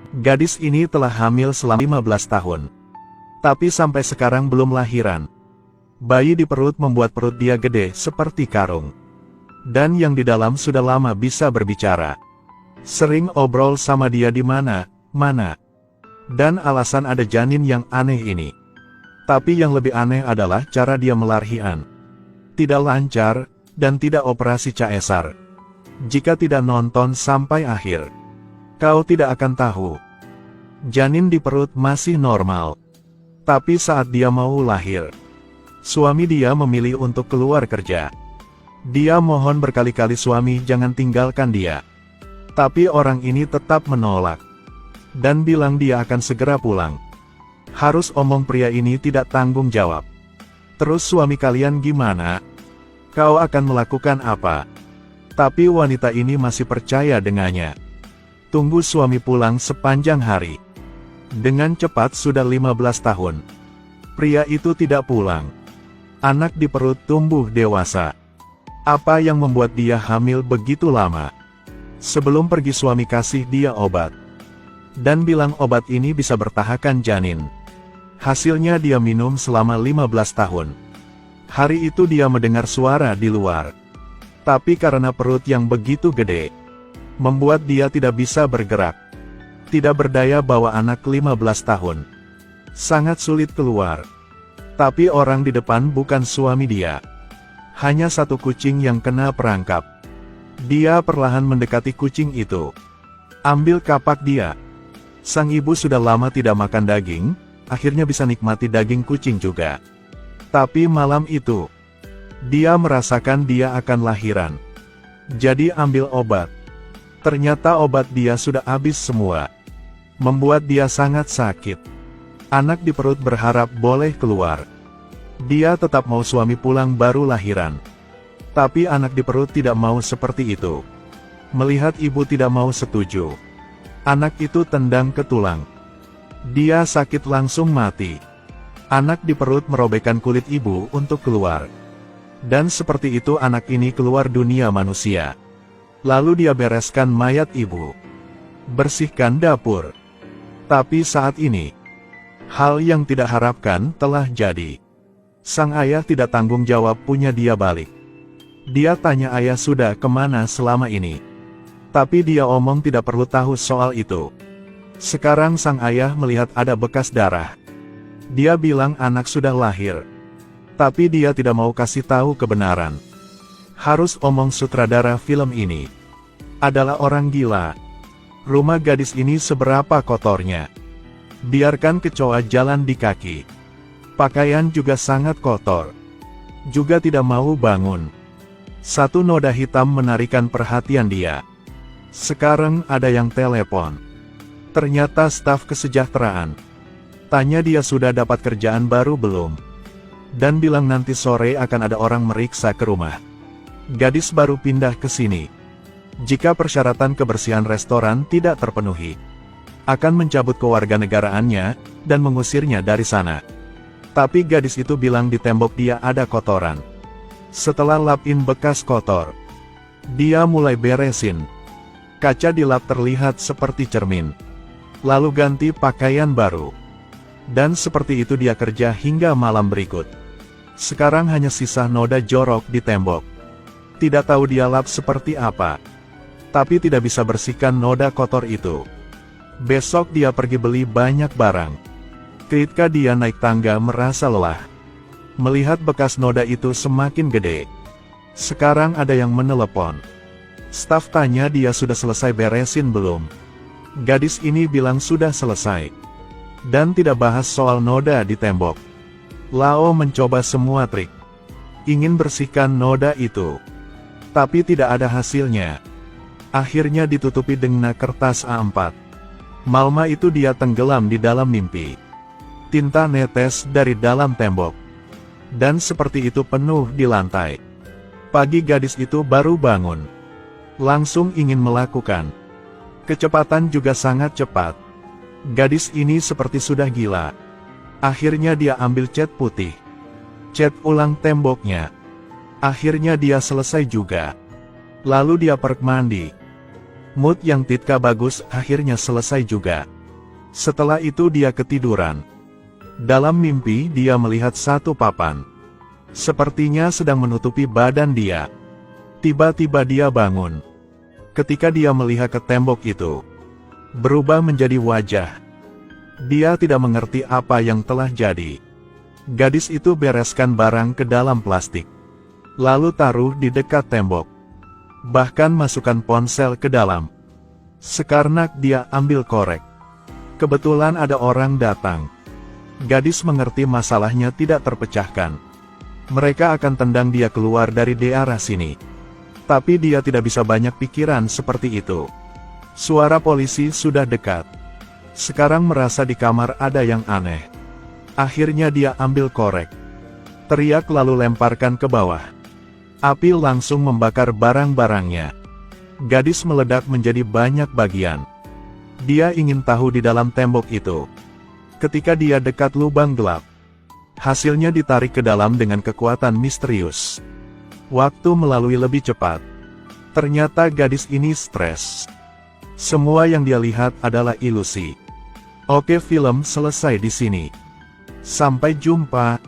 Gadis ini telah hamil selama 15 tahun. Tapi sampai sekarang belum lahiran. Bayi di perut membuat perut dia gede seperti karung. Dan yang di dalam sudah lama bisa berbicara. Sering obrol sama dia di mana-mana. Dan alasan ada janin yang aneh ini. Tapi yang lebih aneh adalah cara dia melahirkan. Tidak lancar, dan tidak operasi caesar. Jika tidak nonton sampai akhir, kau tidak akan tahu. Janin di perut masih normal. Tapi saat dia mau lahir, suami dia memilih untuk keluar kerja. Dia mohon berkali-kali suami jangan tinggalkan dia. Tapi orang ini tetap menolak. Dan bilang dia akan segera pulang. Harus omong pria ini tidak tanggung jawab. Terus suami kalian gimana? Kau akan melakukan apa? Tapi wanita ini masih percaya dengannya. Tunggu suami pulang sepanjang hari. Dengan cepat sudah 15 tahun. Pria itu tidak pulang. Anak di perut tumbuh dewasa. Apa yang membuat dia hamil begitu lama? Sebelum pergi suami kasih dia obat. Dan bilang obat ini bisa bertahankan janin. Hasilnya dia minum selama 15 tahun. Hari itu dia mendengar suara di luar. Tapi karena perut yang begitu gede, membuat dia tidak bisa bergerak. Tidak berdaya bawa anak 15 tahun. Sangat sulit keluar. Tapi orang di depan bukan suami dia. Hanya satu kucing yang kena perangkap. Dia perlahan mendekati kucing itu. Ambil kapak dia. Sang ibu sudah lama tidak makan daging, akhirnya bisa nikmati daging kucing juga. Tapi malam itu, dia merasakan dia akan lahiran. Jadi ambil obat. Ternyata obat dia sudah habis semua. Membuat dia sangat sakit. Anak di perut berharap boleh keluar. Dia tetap mau suami pulang baru lahiran. Tapi anak di perut tidak mau seperti itu. Melihat ibu tidak mau setuju, anak itu tendang ke tulang. Dia sakit langsung mati. Anak di perut merobekkan kulit ibu untuk keluar. Dan seperti itu anak ini keluar dunia manusia. Lalu dia bereskan mayat ibu. Bersihkan dapur. Tapi saat ini, hal yang tidak harapkan telah jadi. Sang ayah tidak tanggung jawab punya dia balik. Dia tanya ayah sudah kemana selama ini. Tapi dia omong tidak perlu tahu soal itu. Sekarang sang ayah melihat ada bekas darah. Dia bilang anak sudah lahir. Tapi dia tidak mau kasih tahu kebenaran. Harus omong sutradara film ini adalah orang gila. Rumah gadis ini seberapa kotornya. Biarkan kecoa jalan di kaki. Pakaian juga sangat kotor. Juga tidak mau bangun. Satu noda hitam menarikan perhatian dia. Sekarang ada yang telepon. Ternyata staf kesejahteraan. Tanya dia sudah dapat kerjaan baru belum. Dan bilang nanti sore akan ada orang meriksa ke rumah. Gadis baru pindah ke sini. Jika persyaratan kebersihan restoran tidak terpenuhi, akan mencabut kewarganegaraannya dan mengusirnya dari sana. Tapi gadis itu bilang di tembok dia ada kotoran. Setelah lapin bekas kotor, dia mulai beresin. Kaca di lap terlihat seperti cermin. Lalu ganti pakaian baru. Dan seperti itu dia kerja hingga malam berikut. Sekarang hanya sisa noda jorok di tembok. Tidak tahu dia lap seperti apa. Tapi tidak bisa bersihkan noda kotor itu. Besok dia pergi beli banyak barang. Ketika dia naik tangga merasa lelah. Melihat bekas noda itu semakin gede. Sekarang ada yang menelepon. Staf tanya dia sudah selesai beresin belum. Gadis ini bilang sudah selesai. Dan tidak bahas soal noda di tembok. Lao mencoba semua trik. Ingin bersihkan noda itu. Tapi tidak ada hasilnya. Akhirnya ditutupi dengan kertas A4. Malam itu dia tenggelam di dalam mimpi. Tinta netes dari dalam tembok. Dan seperti itu penuh di lantai. Pagi gadis itu baru bangun. Langsung ingin melakukan. Kecepatan juga sangat cepat. Gadis ini seperti sudah gila. Akhirnya dia ambil cat putih. Cat ulang temboknya. Akhirnya dia selesai juga. Lalu dia pergi mandi. Mood yang Titka bagus akhirnya selesai juga. Setelah itu dia ketiduran. Dalam mimpi dia melihat satu papan. Sepertinya sedang menutupi badan dia. Tiba-tiba dia bangun. Ketika dia melihat ke tembok itu, berubah menjadi wajah. Dia tidak mengerti apa yang telah jadi. Gadis itu bereskan barang ke dalam plastik, lalu taruh di dekat tembok. Bahkan masukkan ponsel ke dalam. Sekarnak dia ambil korek. Kebetulan ada orang datang. Gadis mengerti masalahnya tidak terpecahkan. Mereka akan tendang dia keluar dari daerah sini. Tapi dia tidak bisa banyak pikiran seperti itu. Suara polisi sudah dekat. Sekarang merasa di kamar ada yang aneh. Akhirnya dia ambil korek. Teriak lalu lemparkan ke bawah. Api langsung membakar barang-barangnya. Gadis meledak menjadi banyak bagian. Dia ingin tahu di dalam tembok itu. Ketika dia dekat lubang gelap, hasilnya ditarik ke dalam dengan kekuatan misterius. Waktu melalui lebih cepat. Ternyata gadis ini stres. Semua yang dia lihat adalah ilusi. Oke, film selesai di sini. Sampai jumpa.